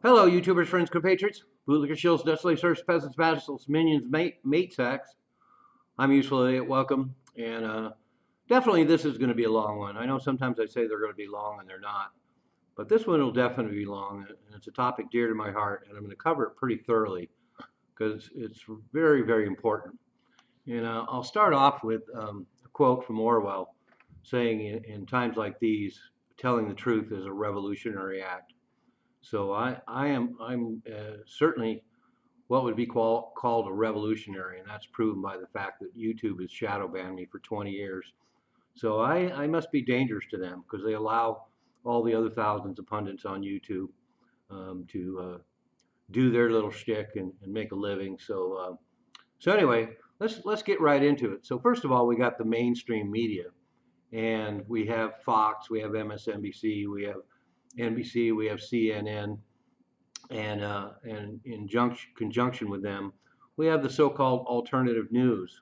Hello, YouTubers, friends, compatriots, bootlicker, shills, desolate serfs, peasants, vassals, minions, mate sacks. I'm Useful Idiot. Welcome. And definitely this is going to be a long one. I know sometimes I say they're going to be long and they're not. But this one will definitely be long. And it's a topic dear to my heart. And I'm going to cover it pretty thoroughly because it's very, very important. And I'll start off with a quote from Orwell saying, in times like these, telling the truth is a revolutionary act. So I'm certainly what would be called a revolutionary, and that's proven by the fact that YouTube has shadow banned me for 20 years. So I must be dangerous to them because they allow all the other thousands of pundits on YouTube to do their little shtick and make a living. So anyway, let's get right into it. So first of all, we got the mainstream media, and we have Fox, we have MSNBC, we have NBC, we have CNN, and in conjunction with them, we have the so-called alternative news,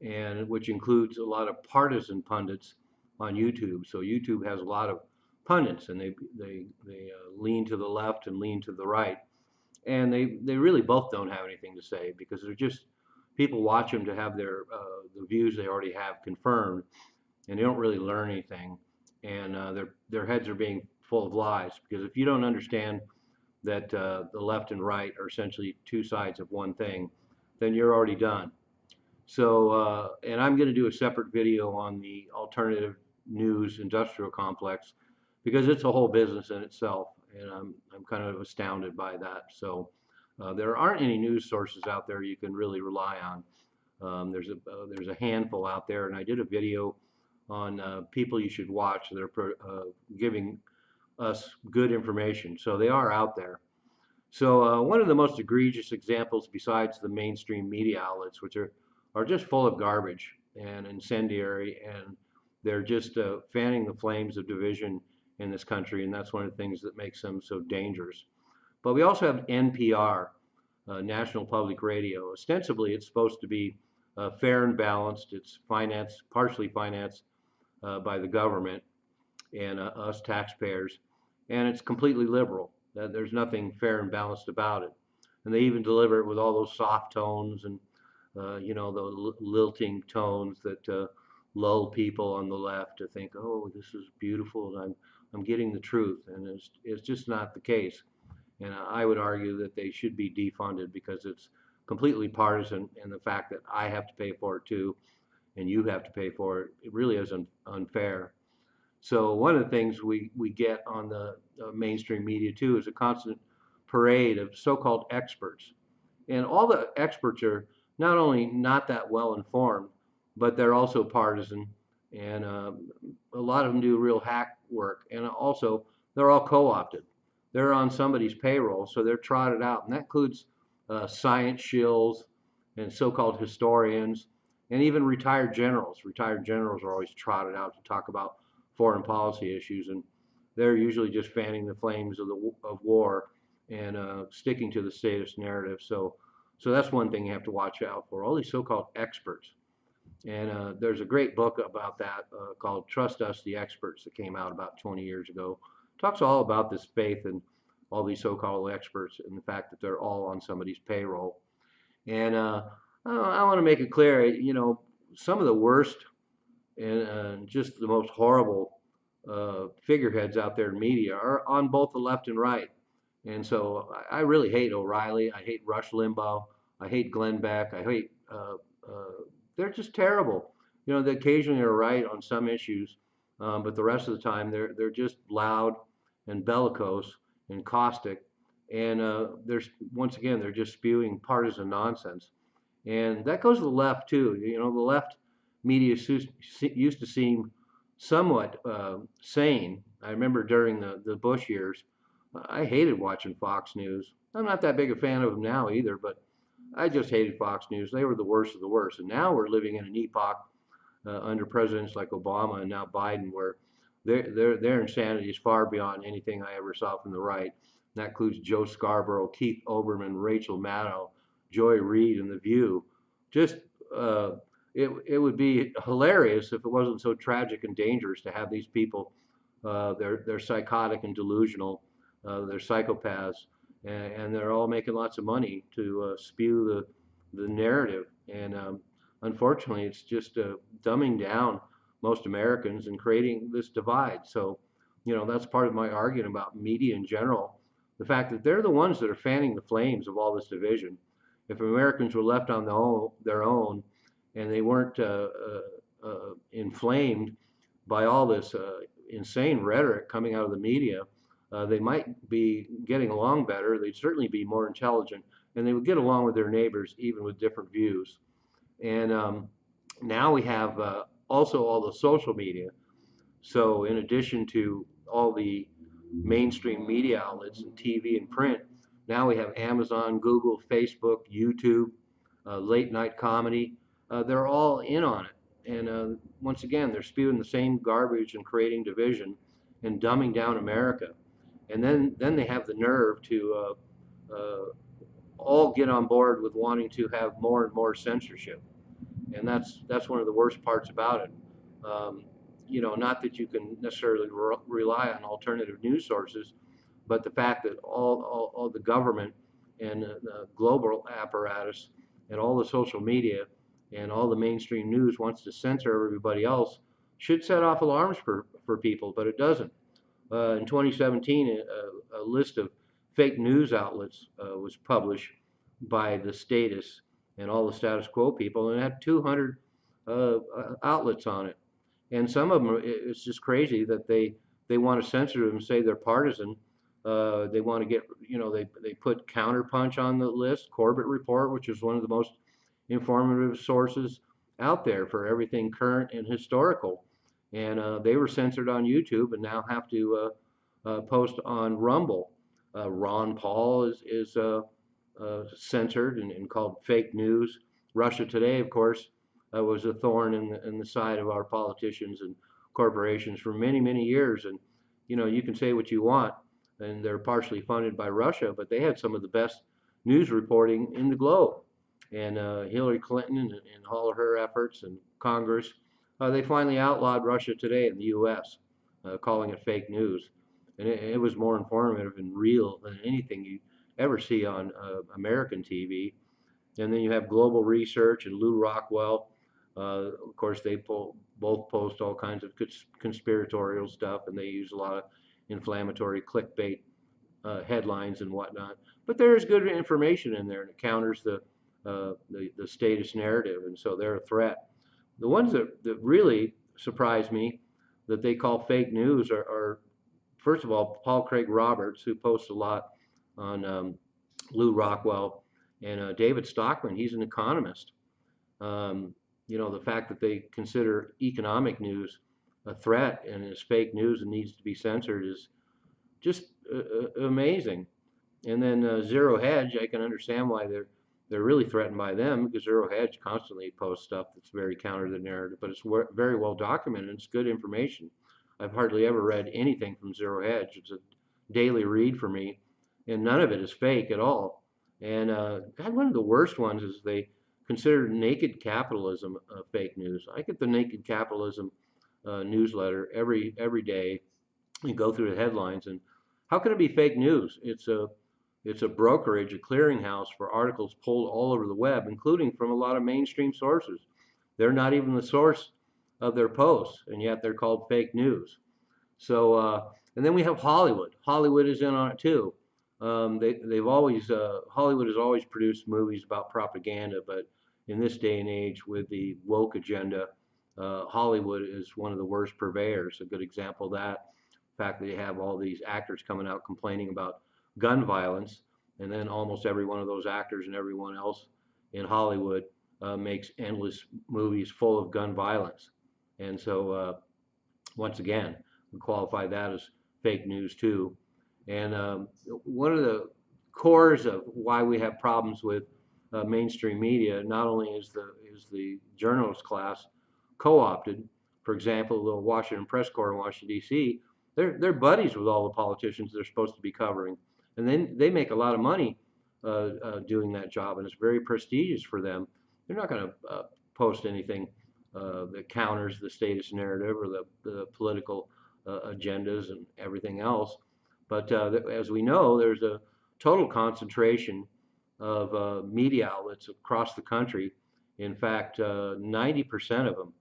and which includes a lot of partisan pundits on YouTube. So YouTube has a lot of pundits, and they lean to the left and lean to the right, and they really both don't have anything to say because they're just people watch them to have the views they already have confirmed, and they don't really learn anything, and their heads are being full of lies because if you don't understand that the left and right are essentially two sides of one thing, then you're already done. So, and I'm going to do a separate video on the alternative news industrial complex because it's a whole business in itself, and I'm kind of astounded by that. So, there aren't any news sources out there you can really rely on. There's a handful out there, and I did a video on people you should watch that are giving us good information. So they are out there. So one of the most egregious examples besides the mainstream media outlets, which are just full of garbage and incendiary, and they're just fanning the flames of division in this country, and that's one of the things that makes them so dangerous. But we also have NPR, National Public Radio. Ostensibly, it's supposed to be fair and balanced. It's partially financed by the government and us taxpayers, and it's completely liberal. There's nothing fair and balanced about it. And they even deliver it with all those soft tones and the lilting tones that lull people on the left to think, oh, this is beautiful, and I'm getting the truth, and it's just not the case. And I would argue that they should be defunded because it's completely partisan, and the fact that I have to pay for it too, and you have to pay for it, it really is unfair. So one of the things we get on the mainstream media too is a constant parade of so-called experts. And all the experts are not only not that well informed, but they're also partisan. And a lot of them do real hack work. And also, they're all co-opted. They're on somebody's payroll, so they're trotted out. And that includes science shills and so-called historians and even retired generals. Retired generals are always trotted out to talk about foreign policy issues, and they're usually just fanning the flames of war and sticking to the status narrative. So that's one thing you have to watch out for. All these so-called experts, and there's a great book about that called "Trust Us, the Experts" that came out about 20 years ago. Talks all about this faith and all these so-called experts and the fact that they're all on somebody's payroll. And I want to make it clear, some of the worst and just the most horrible figureheads out there in media are on both the left and right. And so I really hate O'Reilly. I hate Rush Limbaugh. I hate Glenn Beck. I hate, they're just terrible. They occasionally are right on some issues, but the rest of the time they're just loud and bellicose and caustic. And once again, they're just spewing partisan nonsense. And that goes to the left too. The left media used to seem somewhat sane. I remember during the Bush years, I hated watching Fox News. I'm not that big a fan of them now either, but I just hated Fox News. They were the worst of the worst. And now we're living in an epoch under presidents like Obama and now Biden, where their insanity is far beyond anything I ever saw from the right. And that includes Joe Scarborough, Keith Olbermann, Rachel Maddow, Joy Reid, and The View. Just it would be hilarious if it wasn't so tragic and dangerous to have these people. They're psychotic and delusional. They're psychopaths, and they're all making lots of money to spew the narrative. And unfortunately, it's just dumbing down most Americans and creating this divide. So, that's part of my argument about media in general. The fact that they're the ones that are fanning the flames of all this division. If Americans were left on their own and they weren't inflamed by all this insane rhetoric coming out of the media, they might be getting along better. They'd certainly be more intelligent, and they would get along with their neighbors, even with different views. And now we have also all the social media. So, in addition to all the mainstream media outlets and TV and print, now we have Amazon, Google, Facebook, YouTube, late night comedy. They're all in on it. And once again, they're spewing the same garbage and creating division and dumbing down America. And then they have the nerve to all get on board with wanting to have more and more censorship. And that's one of the worst parts about it. Not that you can necessarily rely on alternative news sources, but the fact that all the government and the global apparatus and all the social media and all the mainstream news wants to censor everybody else should set off alarms for people, but it doesn't. In 2017, a list of fake news outlets was published by the Status and all the status quo people, and it had 200 outlets on it. And some of them, it's just crazy that they want to censor them and say they're partisan. They want to get, they put Counterpunch on the list, Corbett Report, which is one of the most informative sources out there for everything current and historical. And they were censored on YouTube and now have to post on Rumble. Ron Paul is censored and called fake news. Russia Today, of course, was a thorn in the side of our politicians and corporations for many, many years. And, you can say what you want, and they're partially funded by Russia, but they had some of the best news reporting in the globe. And Hillary Clinton and all of her efforts and Congress, they finally outlawed Russia Today in the U.S., calling it fake news. And it was more informative and real than anything you ever see on American TV. And then you have Global Research and Lew Rockwell. Of course, they both post all kinds of conspiratorial stuff, and they use a lot of inflammatory clickbait headlines and whatnot. But there is good information in there, and it counters the status narrative, and so they're a threat. The ones that really surprise me that they call fake news are first of all, Paul Craig Roberts, who posts a lot on Lew Rockwell, and David Stockman. He's an economist. The fact that they consider economic news a threat and is fake news and needs to be censored is just amazing. And then Zero Hedge, I can understand why they're really threatened by them, because Zero Hedge constantly posts stuff that's very counter to the narrative, but it's very well documented. It's good information. I've hardly ever read anything from Zero Hedge. It's a daily read for me, and none of it is fake at all. And God, one of the worst ones is they consider Naked Capitalism fake news. I get the Naked Capitalism newsletter every day and go through the headlines. And how can it be fake news? It's a brokerage, a clearinghouse for articles pulled all over the web, including from a lot of mainstream sources. They're not even the source of their posts, and yet they're called fake news. So, and then we have Hollywood. Hollywood is in on it too. They've always Hollywood has always produced movies about propaganda, but in this day and age, with the woke agenda, Hollywood is one of the worst purveyors. A good example of that, the fact that they have all these actors coming out complaining about gun violence, and then almost every one of those actors and everyone else in Hollywood makes endless movies full of gun violence. And so, once again, we qualify that as fake news too. And one of the cores of why we have problems with mainstream media, not only is the journalist class co-opted. For example, the Washington Press Corps in Washington D.C., they're buddies with all the politicians they're supposed to be covering, and then they make a lot of money doing that job, and it's very prestigious for them. They're not going to post anything that counters the status narrative or the political agendas and everything else. But as we know, there's a total concentration of media outlets across the country. In fact, 90% of them,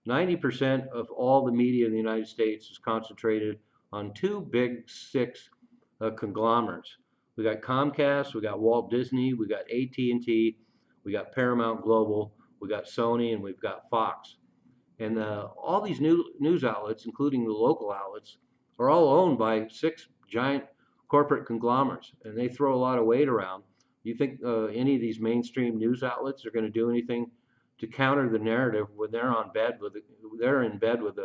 90% of all the media in the United States is concentrated on two big six conglomerates. We got Comcast, we got Walt Disney, we got AT&T, we got Paramount Global, we got Sony, and we've got Fox. And all these news outlets, including the local outlets, are all owned by six giant corporate conglomerates, and they throw a lot of weight around. You think any of these mainstream news outlets are going to do anything to counter the narrative when they're in bed with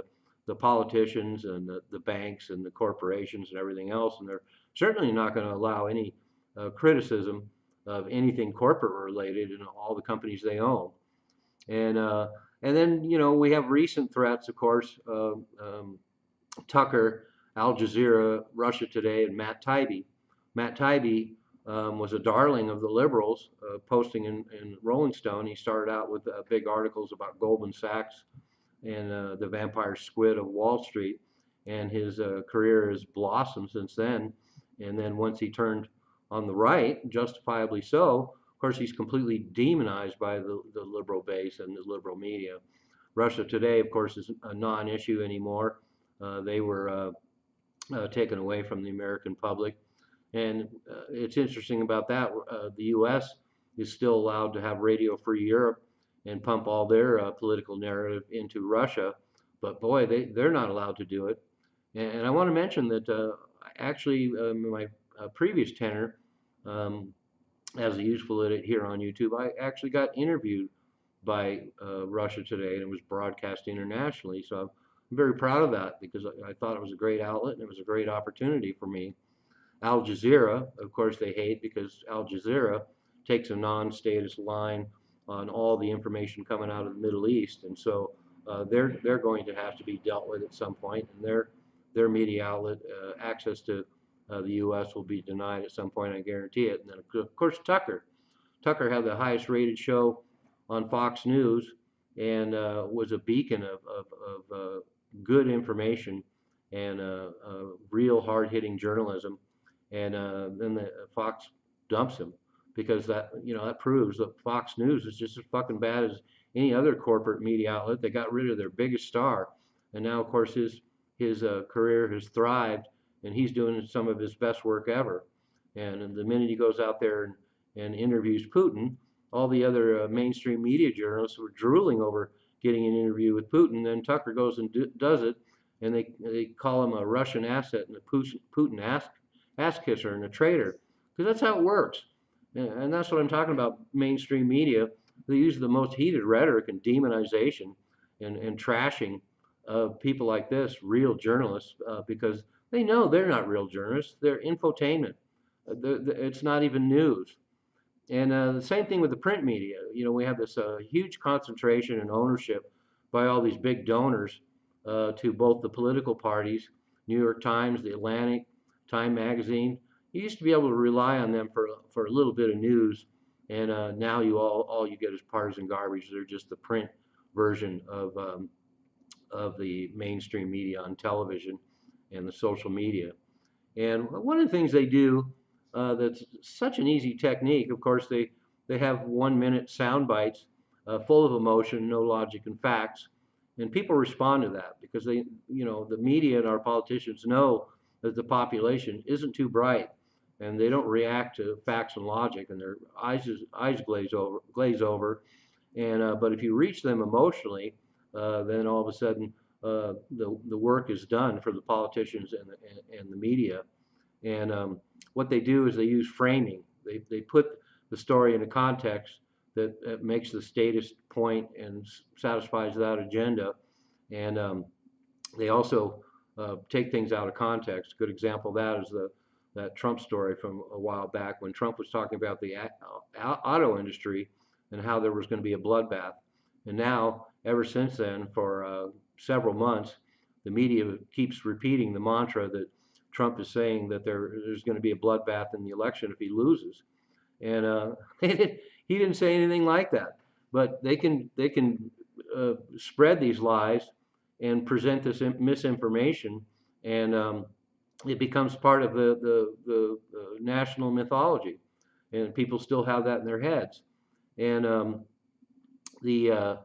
the politicians and the banks and the corporations and everything else, and they're certainly not going to allow any criticism of anything corporate related in all the companies they own. And then, we have recent threats, of course, Tucker, Al Jazeera, Russia Today, and Matt Taibbi. Matt Taibbi was a darling of the liberals, posting in Rolling Stone. He started out with big articles about Goldman Sachs and the vampire squid of Wall Street, and his career has blossomed since then. And then once he turned on the right, justifiably so, of course, he's completely demonized by the liberal base and the liberal media. Russia Today, of course, is a non-issue anymore. They were taken away from the American public. And it's interesting about that. The U.S. is still allowed to have Radio Free Europe and pump all their political narrative into Russia. But boy, they're not allowed to do it. And I want to mention that actually, in my previous tenure, as a useful idiot here on YouTube, I actually got interviewed by Russia Today, and it was broadcast internationally. So I'm very proud of that because I thought it was a great outlet and it was a great opportunity for me. Al Jazeera, of course, they hate because Al Jazeera takes a non-status line on all the information coming out of the Middle East, and so they're going to have to be dealt with at some point, and their media outlet access to the U.S. will be denied at some point, I guarantee it. And then, of course, Tucker had the highest rated show on Fox News and was a beacon of good information and real hard-hitting journalism. And then Fox dumps him because that proves that Fox News is just as fucking bad as any other corporate media outlet. They got rid of their biggest star, and now, of course, his career has thrived, and he's doing some of his best work ever. And the minute he goes out there and interviews Putin, all the other mainstream media journalists were drooling over getting an interview with Putin. Then Tucker goes and does it, and they call him a Russian asset and a Putin ass kisser and a traitor, because that's how it works. And that's what I'm talking about. Mainstream media, they use the most heated rhetoric and demonization and trashing of people like this, real journalists, because they know they're not real journalists. They're infotainment. It's not even news. And the same thing with the print media. We have this huge concentration and ownership by all these big donors to both the political parties, New York Times, The Atlantic, Time Magazine. You used to be able to rely on them for a little bit of news, and now all you get is partisan garbage. They're just the print version of the mainstream media on television and the social media. And one of the things they do that's such an easy technique, of course, they have 1-minute sound bites full of emotion, no logic and facts, and people respond to that because the media and our politicians know that the population isn't too bright, and they don't react to facts and logic, and their eyes glaze over. And but if you reach them emotionally, then all of a sudden the work is done for the politicians and the media. And what they do is they use framing. They put the story in a context that makes the status point and satisfies that agenda. And they also take things out of context. A good example of that is that Trump story from a while back when Trump was talking about the auto industry and how there was going to be a bloodbath. And now, ever since then, for several months, the media keeps repeating the mantra that Trump is saying that there's going to be a bloodbath in the election if he loses. And he didn't say anything like that. But they can spread these lies and present this misinformation, and it becomes part of the national mythology, and people still have that in their heads. And the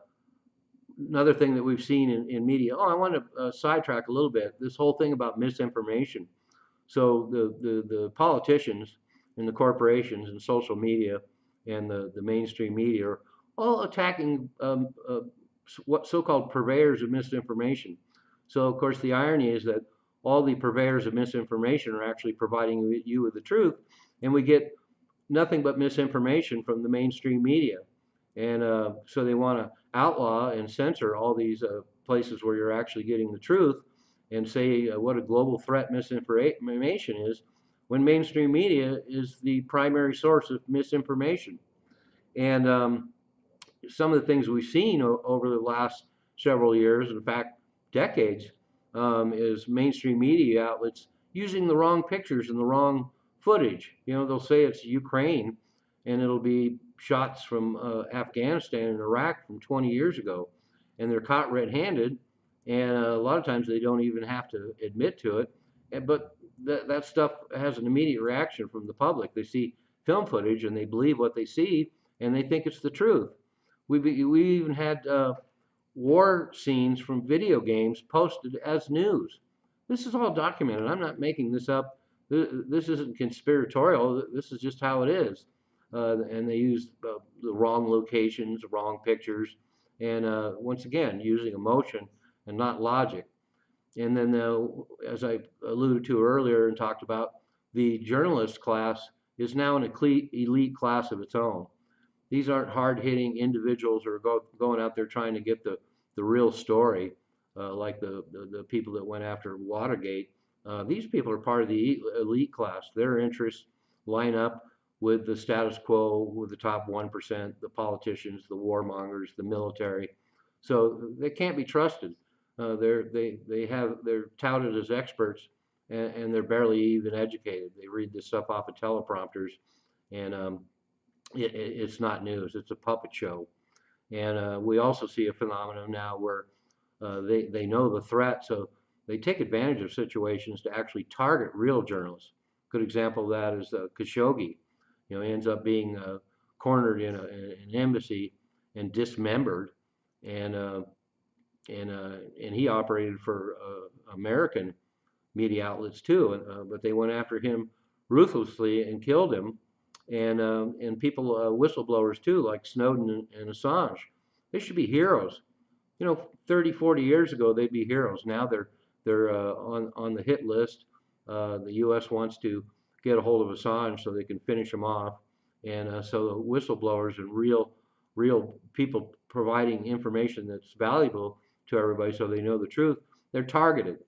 another thing that we've seen in media. Oh, I want to sidetrack a little bit. This whole thing about misinformation. So the politicians and the corporations and social media and the mainstream media are all attacking what so-called purveyors of misinformation. So of course the irony is that all the purveyors of misinformation are actually providing you with the truth, and we get nothing but misinformation from the mainstream media. And so they want to outlaw and censor all these places where you're actually getting the truth, and say what a global threat misinformation is, when mainstream media is the primary source of misinformation. And some of the things we've seen over the last several years, in fact, decades, is mainstream media outlets using the wrong pictures and the wrong footage. You know, they'll say it's Ukraine, and it'll be shots from Afghanistan and Iraq from 20 years ago, and they're caught red-handed, and a lot of times they don't even have to admit to it. But that stuff has an immediate reaction from the public. They see film footage and they believe what they see, and they think it's the truth. We even had war scenes from video games posted as news. This is all documented. I'm not making this up. This isn't conspiratorial. This is just how it is. And they used the wrong locations, wrong pictures, and once again, using emotion and not logic. And then, as I alluded to earlier and talked about, the journalist class is now an elite class of its own. These aren't hard-hitting individuals who are going out there trying to get the real story, like the people that went after Watergate. These people are part of the elite class. Their interests line up with the status quo, with the top 1%, the politicians, the warmongers, the military. So they can't be trusted. They're touted as experts, and they're barely even educated. They read this stuff off of teleprompters, and it's not news. It's a puppet show. And we also see a phenomenon now where they know the threat, so they take advantage of situations to actually target real journalists. Good example of that is Khashoggi. You know, he ends up being cornered in an embassy and dismembered, and he operated for American media outlets too, but they went after him ruthlessly and killed him. And people, whistleblowers too, like Snowden and Assange, they should be heroes. You know, 30, 40 years ago, they'd be heroes. Now they're on the hit list. The U.S. wants to get a hold of Assange so they can finish him off. And so the whistleblowers and real people providing information that's valuable to everybody so they know the truth, they're targeted.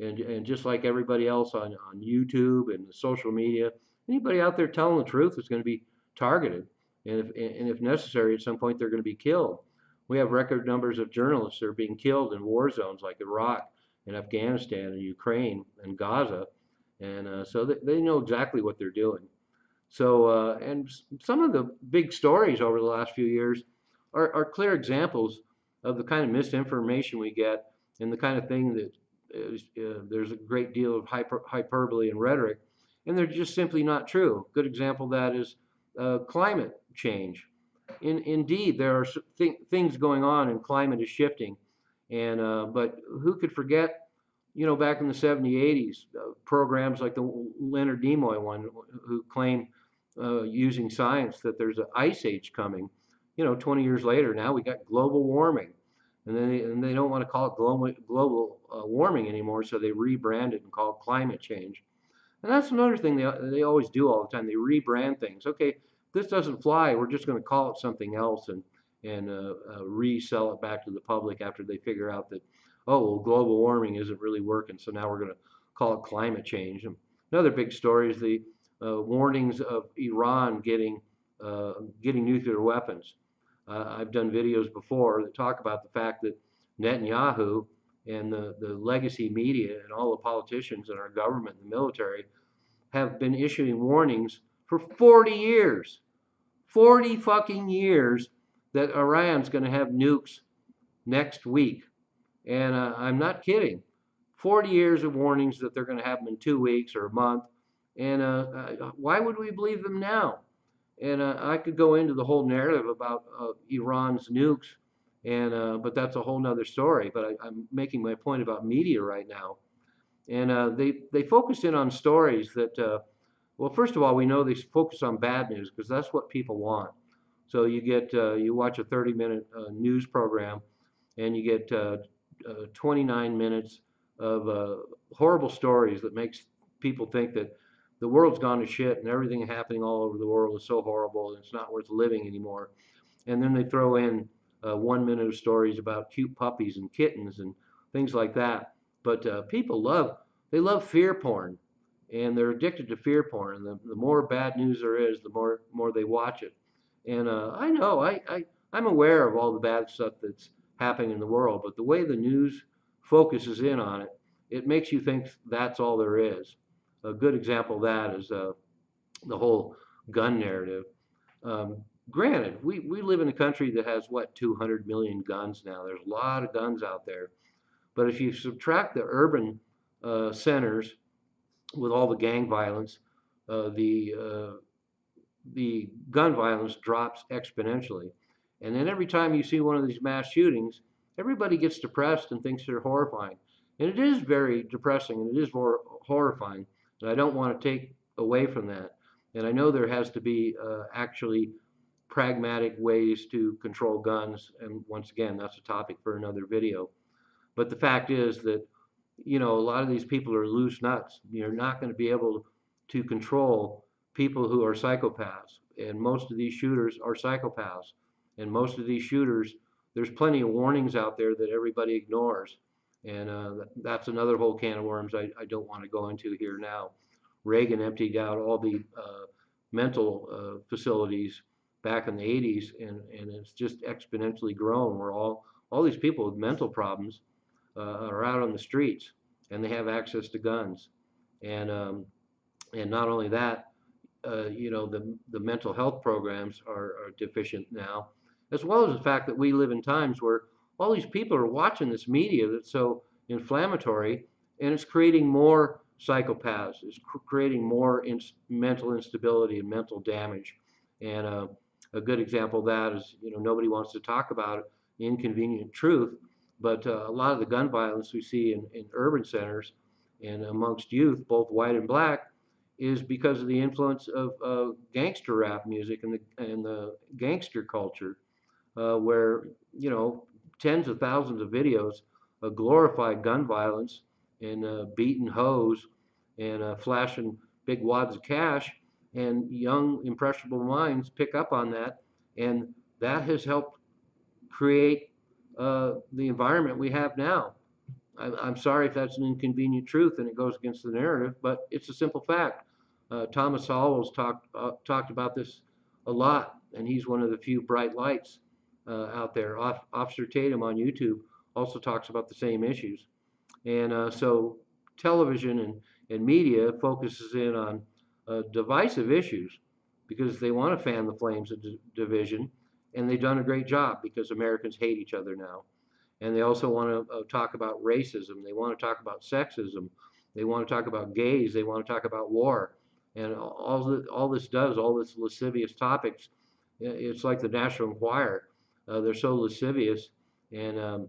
And just like everybody else on YouTube and the social media, anybody out there telling the truth is going to be targeted. And if necessary, at some point, they're going to be killed. We have record numbers of journalists that are being killed in war zones like Iraq and Afghanistan and Ukraine and Gaza. And so they know exactly what they're doing. So, and some of the big stories over the last few years are clear examples of the kind of misinformation we get, and the kind of thing that there's a great deal of hyperbole and rhetoric, and they're just simply not true. Good example of that is climate change. Indeed, there are things going on, and climate is shifting. And but who could forget, you know, back in the 70s, 80s, programs like the Leonard Nimoy one, who claimed using science that there's an ice age coming. You know, 20 years later, now we got global warming, and they don't want to call it global warming anymore, so they rebrand it and call it climate change. And that's another thing they always do all the time. They rebrand things. Okay, this doesn't fly. We're just going to call it something else and resell it back to the public after they figure out that, oh, well, global warming isn't really working, so now we're going to call it climate change. And another big story is the warnings of Iran getting nuclear weapons. I've done videos before that talk about the fact that Netanyahu and the legacy media and all the politicians in our government and the military have been issuing warnings for 40 years. 40 fucking years that Iran's going to have nukes next week. And I'm not kidding. 40 years of warnings that they're going to have them in 2 weeks or a month. And why would we believe them now? And I could go into the whole narrative about Iran's nukes, and but that's a whole nother story. But I'm making my point about media right now. And they focus in on stories that, well, first of all, we know they focus on bad news because that's what people want. So you watch a 30-minute news program, and you get 29 minutes of horrible stories that makes people think that the world's gone to shit and everything happening all over the world is so horrible and it's not worth living anymore. And then they throw in 1 minute of stories about cute puppies and kittens and things like that. But people love fear porn, and they're addicted to fear porn. And the more bad news there is, the more they watch it. And I know I'm aware of all the bad stuff that's happening in the world, but the way the news focuses in on it, it makes you think that's all there is. A good example of that is the whole gun narrative. Granted, we live in a country that has, what, 200 million guns now. There's a lot of guns out there. But if you subtract the urban centers with all the gang violence, the gun violence drops exponentially. And then every time you see one of these mass shootings, everybody gets depressed and thinks they're horrifying. And it is very depressing and it is horrifying. And I don't want to take away from that. And I know there has to be actually pragmatic ways to control guns. And once again, that's a topic for another video. But the fact is that, a lot of these people are loose nuts. You're not going to be able to control people who are psychopaths. And most of these shooters are psychopaths. And most of these shooters, there's plenty of warnings out there that everybody ignores. And that's another whole can of worms I don't want to go into here now. Reagan emptied out all the mental facilities back in the 80s, and it's just exponentially grown where all these people with mental problems are out on the streets, and they have access to guns. And not only that, the mental health programs are deficient now, as well as the fact that we live in times where all these people are watching this media that's so inflammatory, and it's creating more psychopaths. It's creating more mental instability and mental damage. And a good example of that is, nobody wants to talk about it, the inconvenient truth, but a lot of the gun violence we see in urban centers and amongst youth, both white and black, is because of the influence of gangster rap music and the gangster culture, where tens of thousands of videos glorify gun violence and beating hoes and flashing big wads of cash, and young impressionable minds pick up on that, and that has helped create the environment we have now. I'm sorry if that's an inconvenient truth and it goes against the narrative, but it's a simple fact. Thomas Sowell's talked about this a lot, and he's one of the few bright lights out there. Officer Tatum on YouTube also talks about the same issues. And so television and media focuses in on divisive issues because they want to fan the flames of division, and they've done a great job because Americans hate each other now. And they also want to talk about racism. They want to talk about sexism. They want to talk about gays. They want to talk about war. And all this does, all this lascivious topics, it's like the National Enquirer. They're so lascivious and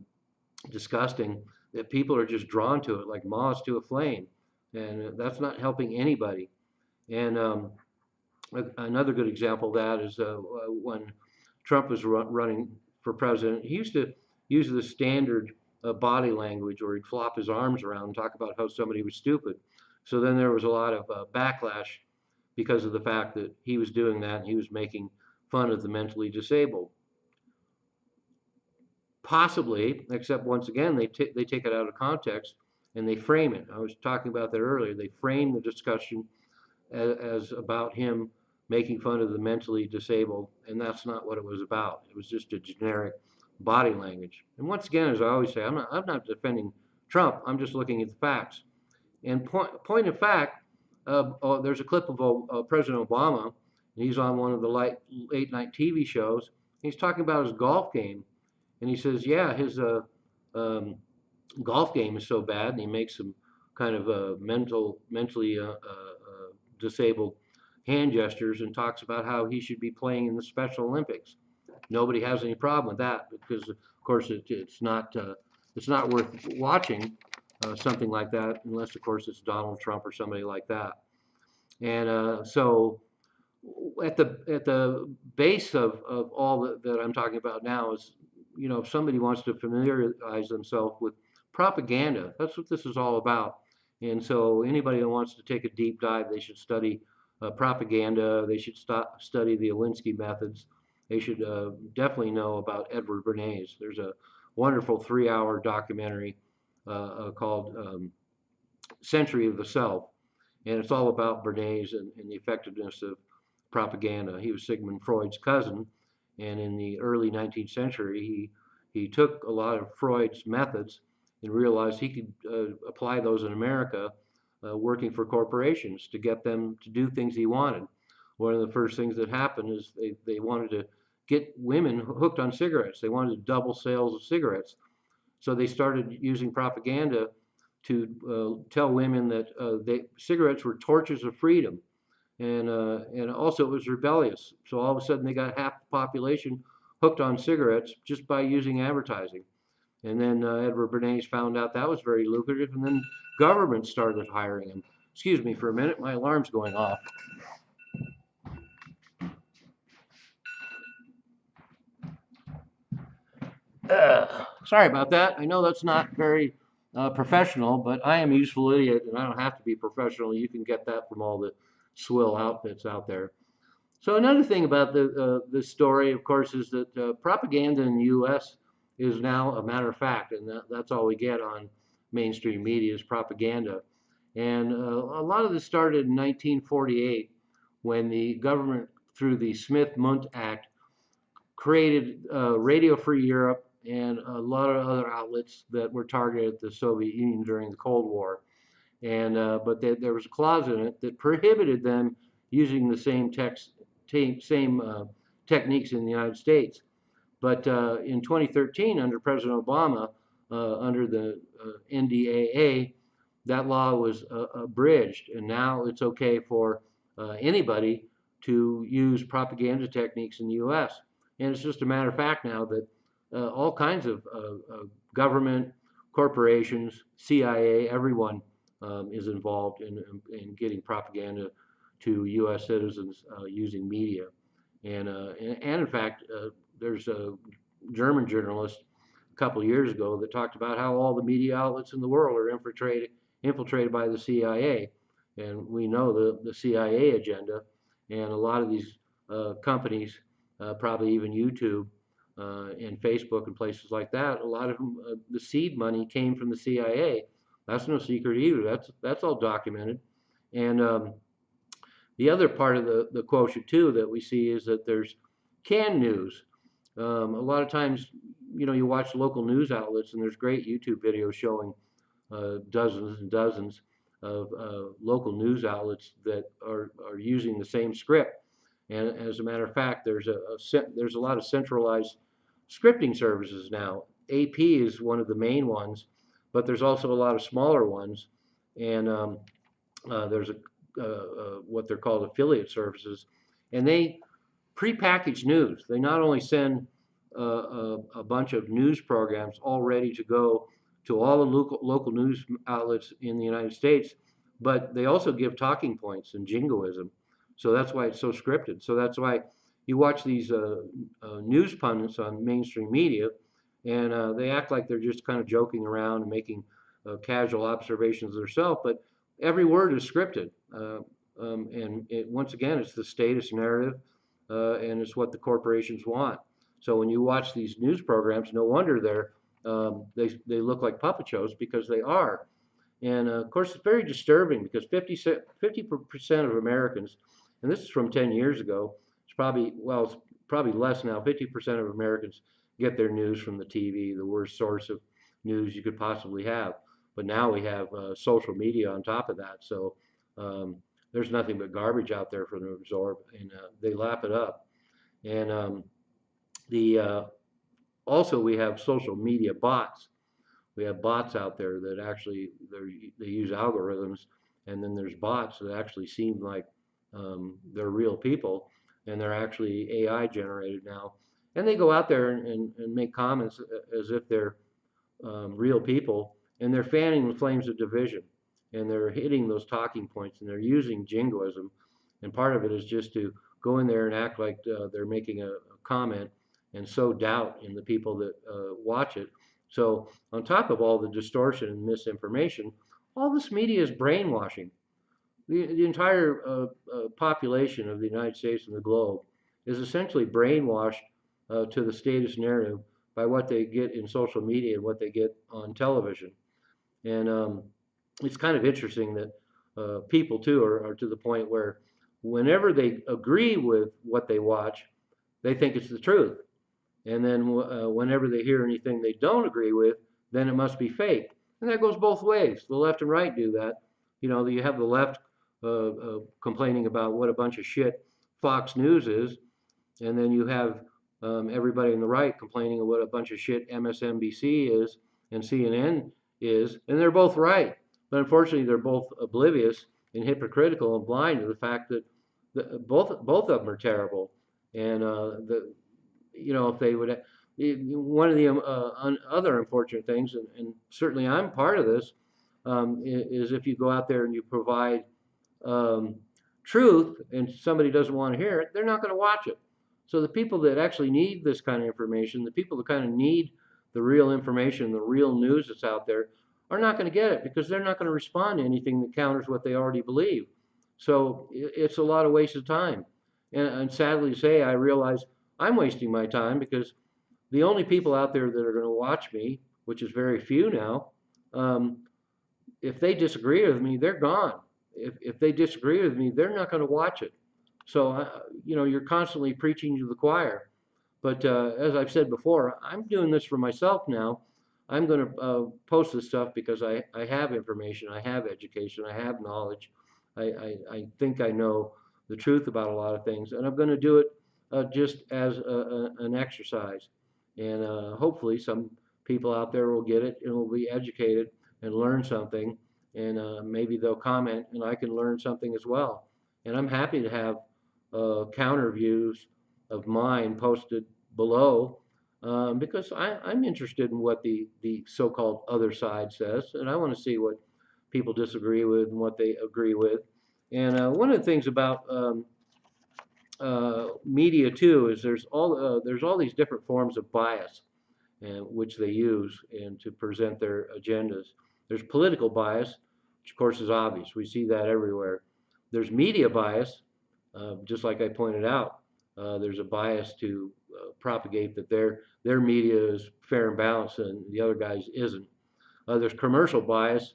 disgusting that people are just drawn to it like moths to a flame. And that's not helping anybody. And another good example of that is when Trump was running for president, he used to use the standard body language where he'd flop his arms around and talk about how somebody was stupid. So then there was a lot of backlash because of the fact that he was doing that and he was making fun of the mentally disabled. Possibly, except once again, they take it out of context and they frame it. I was talking about that earlier. They frame the discussion as about him making fun of the mentally disabled, and that's not what it was about. It was just a generic body language. And once again, as I always say, I'm not defending Trump. I'm just looking at the facts. And point of fact, there's a clip of President Obama, and he's on one of the late night TV shows. He's talking about his golf game, and he says, yeah, his golf game is so bad, and he makes some kind of mentally disabled hand gestures and talks about how he should be playing in the Special Olympics. Nobody has any problem with that because, of course, it's not worth watching something like that unless, of course, it's Donald Trump or somebody like that. And so at the base of all that I'm talking about now is, if somebody wants to familiarize themselves with propaganda, that's what this is all about. And so anybody that wants to take a deep dive, they should study propaganda. They should study the Alinsky methods. They should definitely know about Edward Bernays. There's a wonderful 3-hour documentary called Century of the Self, and it's all about Bernays and the effectiveness of propaganda. He was Sigmund Freud's cousin, and in the early 19th century, he took a lot of Freud's methods and realized he could apply those in America, working for corporations to get them to do things he wanted. One of the first things that happened is they wanted to get women hooked on cigarettes. They wanted to double sales of cigarettes. So they started using propaganda to tell women that cigarettes were torches of freedom, and also it was rebellious. So all of a sudden they got half the population hooked on cigarettes just by using advertising. And then Edward Bernays found out that was very lucrative, and then government started hiring him. Excuse me for a minute, my alarm's going off. Sorry about that. I know that's not very professional, but I am a useful idiot, and I don't have to be professional. You can get that from all the swill outfits out there. So another thing about this story, of course, is that propaganda in the U.S. is now a matter of fact, and that's all we get on mainstream media is propaganda. And a lot of this started in 1948 when the government, through the Smith-Mundt Act, created Radio Free Europe and a lot of other outlets that were targeted at the Soviet Union during the Cold War. And but there was a clause in it that prohibited them using the same techniques in the United States. But in 2013, under President Obama, under the NDAA, that law was abridged, and now it's okay for anybody to use propaganda techniques in the U.S. And it's just a matter of fact now that all kinds of government, corporations, CIA, everyone is involved in getting propaganda to U.S. citizens using media. And in fact, there's a German journalist a couple of years ago that talked about how all the media outlets in the world are infiltrated by the CIA. And we know the CIA agenda, and a lot of these companies, probably even YouTube and Facebook and places like that, a lot of them, the seed money came from the CIA. That's no secret either. That's all documented. And the other part of the quotient too that we see is that there's canned news. A lot of times, you watch local news outlets, and there's great YouTube videos showing dozens and dozens of local news outlets that are using the same script. And as a matter of fact, there's a lot of centralized scripting services now. AP is one of the main ones, but there's also a lot of smaller ones, and there's what they're called affiliate services, and they prepackaged news. They not only send a bunch of news programs all ready to go to all the local news outlets in the United States, but they also give talking points and jingoism. So that's why it's so scripted. So that's why you watch these news pundits on mainstream media, and they act like they're just kind of joking around and making casual observations themselves, but every word is scripted. And once again, it's the status narrative, and it's what the corporations want. So when you watch these news programs, no wonder they look like puppet shows, because they are. And of course, it's very disturbing because 50% of Americans, and this is from 10 years ago, it's probably less now. 50% of Americans get their news from the TV, the worst source of news you could possibly have. But now we have social media on top of that, so there's nothing but garbage out there for them to absorb, and they lap it up. And also we have social media bots, We have bots out there that actually they use algorithms, and then there's bots that actually seem like they're real people, and they're actually AI generated now, and they go out there and make comments as if they're real people, and they're fanning the flames of division, and they're hitting those talking points, and they're using jingoism, and part of it is just to go in there and act like they're making a comment and sow doubt in the people that watch it. So on top of all the distortion and misinformation, all this media is brainwashing. The entire population of the United States and the globe is essentially brainwashed to the status narrative by what they get in social media and what they get on television. And it's kind of interesting that people too are to the point where whenever they agree with what they watch, they think it's the truth. And then whenever they hear anything they don't agree with, then it must be fake. And that goes both ways. The left and right do that. You know, you have the left complaining about what a bunch of shit Fox News is, and then you have everybody on the right complaining of what a bunch of shit MSNBC is and CNN is, and they're both right. But unfortunately, they're both oblivious and hypocritical and blind to the fact that both of them are terrible. And if they would, one of the other unfortunate things, and certainly I'm part of this, is if you go out there and you provide truth and somebody doesn't want to hear it, they're not going to watch it. So the people that actually need this kind of information, the people that kind of need the real information, the real news that's out there, are not going to get it because they're not going to respond to anything that counters what they already believe. So it's a lot of waste of time. And sadly to say, I realize I'm wasting my time because the only people out there that are going to watch me, which is very few now, if they disagree with me, they're gone. If they disagree with me, they're not going to watch it. So, you're constantly preaching to the choir. But as I've said before, I'm doing this for myself now. I'm going to post this stuff because I have information, I have education, I have knowledge. I think I know the truth about a lot of things, and I'm going to do it just as an exercise. And hopefully some people out there will get it and will be educated and learn something, and maybe they'll comment and I can learn something as well. And I'm happy to have counter views of mine posted below because I'm interested in what the so-called other side says, and I want to see what people disagree with and what they agree with. And one of the things about media too is there's all these different forms of bias, and which they use and to present their agendas. There's political bias, which of course is obvious. We see that everywhere. There's media bias, just like I pointed out. There's a bias to propagate that their media is fair and balanced and the other guys isn't. There's commercial bias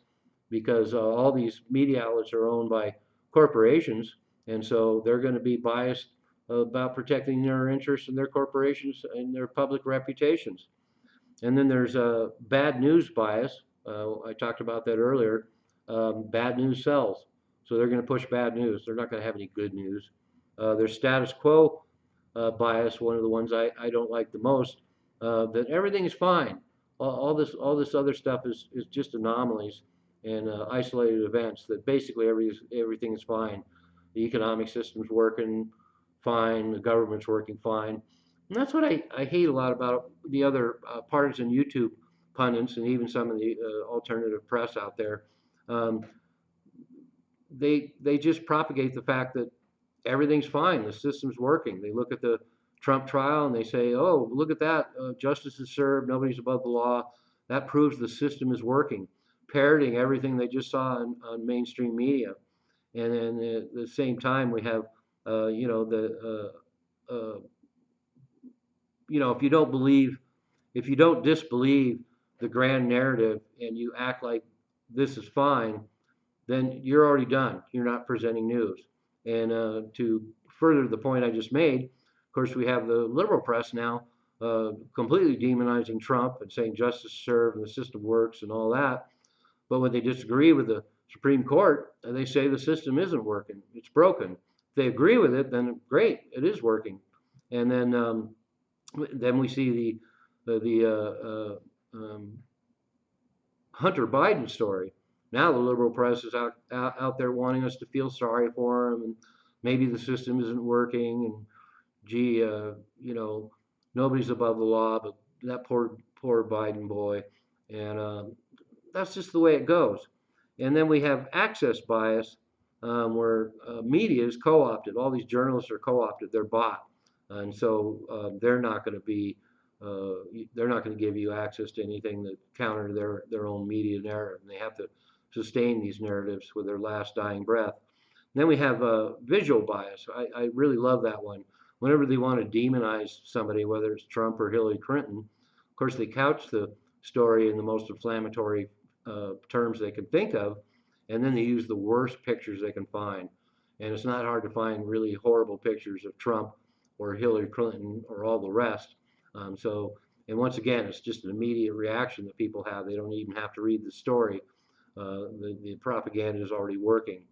because all these media outlets are owned by corporations, and so they're going to be biased about protecting their interests and their corporations and their public reputations. And then there's a bad news bias. I talked about that earlier. Bad news sells, so they're going to push bad news. They're not going to have any good news. There's status quo bias, one of the ones I don't like the most. That everything is fine. All this other stuff is just anomalies and isolated events. That basically everything is fine. The economic system's working fine. The government's working fine. And that's what I hate a lot about the other partisan YouTube pundits and even some of the alternative press out there. They just propagate the fact that everything's fine, the system's working. They look at the Trump trial and they say, oh, look at that, justice is served, nobody's above the law. That proves the system is working, parroting everything they just saw on mainstream media. And then at the same time, we have, if you don't disbelieve the grand narrative and you act like this is fine, then you're already done. You're not presenting news. And to further the point I just made, of course, we have the liberal press now completely demonizing Trump and saying justice served and the system works and all that. But when they disagree with the Supreme Court, they say the system isn't working. It's broken. If they agree with it, then great, it is working. And then we see the Hunter Biden story. Now the liberal press is out there wanting us to feel sorry for him, and maybe the system isn't working, and gee, nobody's above the law, but that poor Biden boy, and that's just the way it goes. And then we have access bias, where media is co-opted. All these journalists are co-opted. They're bought, and so they're not going to give you access to anything that counter their own media narrative. And they have to sustain these narratives with their last dying breath. And then we have visual bias. I really love that one. Whenever they want to demonize somebody, whether it's Trump or Hillary Clinton, of course they couch the story in the most inflammatory terms they can think of, and then they use the worst pictures they can find. And it's not hard to find really horrible pictures of Trump or Hillary Clinton or all the rest. And once again, it's just an immediate reaction that people have. They don't even have to read the story. The propaganda is already working.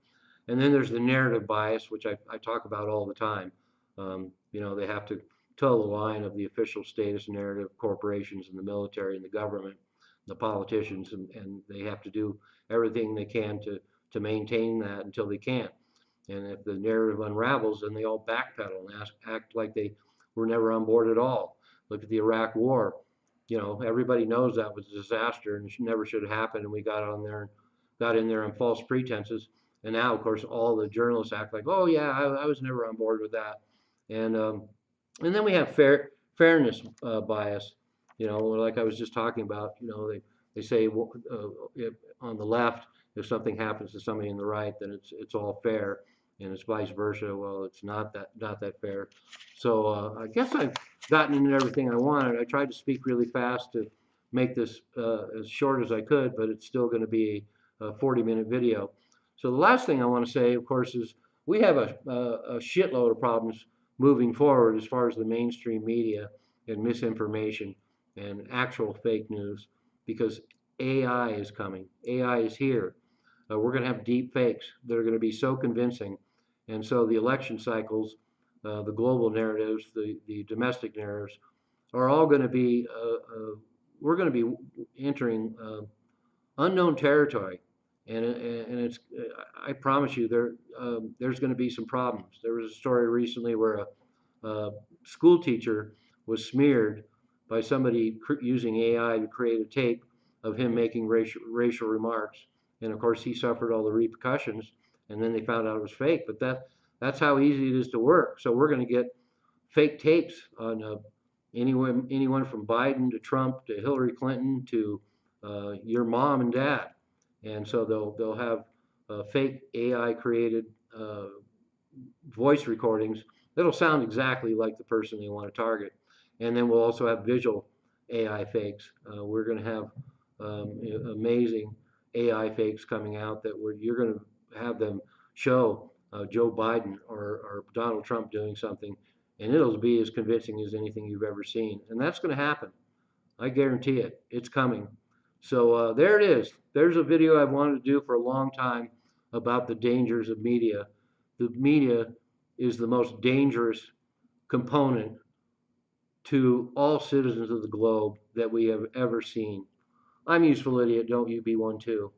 And then there's the narrative bias, which I talk about all the time. They have to toe the line of the official status narrative, corporations and the military and the government, the politicians, and they have to do everything they can to maintain that until they can't. And if the narrative unravels, then they all backpedal and act like they were never on board at all. Look at the Iraq War. Everybody knows that was a disaster and it never should have happened. And we got in there on false pretenses. And now, of course, all the journalists act like, oh yeah, I was never on board with that. And then we have fairness bias. Like I was just talking about. They say if, on the left, if something happens to somebody on the right, then it's all fair, and it's vice versa. Well, it's not that fair. So I guess I've gotten into everything I wanted. I tried to speak really fast to make this as short as I could, but it's still going to be a 40-minute video. So the last thing I want to say, of course, is we have a shitload of problems moving forward as far as the mainstream media and misinformation and actual fake news, because AI is coming. AI is here. We're going to have deep fakes that are going to be so convincing. And so the election cycles, the global narratives, the domestic narratives are all going to be, we're going to be entering unknown territory. And it's, I promise you, there's going to be some problems. There was a story recently where a school teacher was smeared by somebody using AI to create a tape of him making racial remarks. And of course, he suffered all the repercussions, and then they found out it was fake. But that's how easy it is to work. So we're going to get fake tapes on anyone from Biden to Trump to Hillary Clinton to your mom and dad. And so they'll have fake AI created voice recordings that'll sound exactly like the person they want to target. And then we'll also have visual AI fakes. We're going to have amazing AI fakes coming out that you're going to have them show Joe Biden or Donald Trump doing something, and it'll be as convincing as anything you've ever seen. And that's going to happen. I guarantee it. It's coming. So there it is. There's a video I've wanted to do for a long time about the dangers of media. The media is the most dangerous component to all citizens of the globe that we have ever seen. I'm Useful Idiot. Don't you be one too.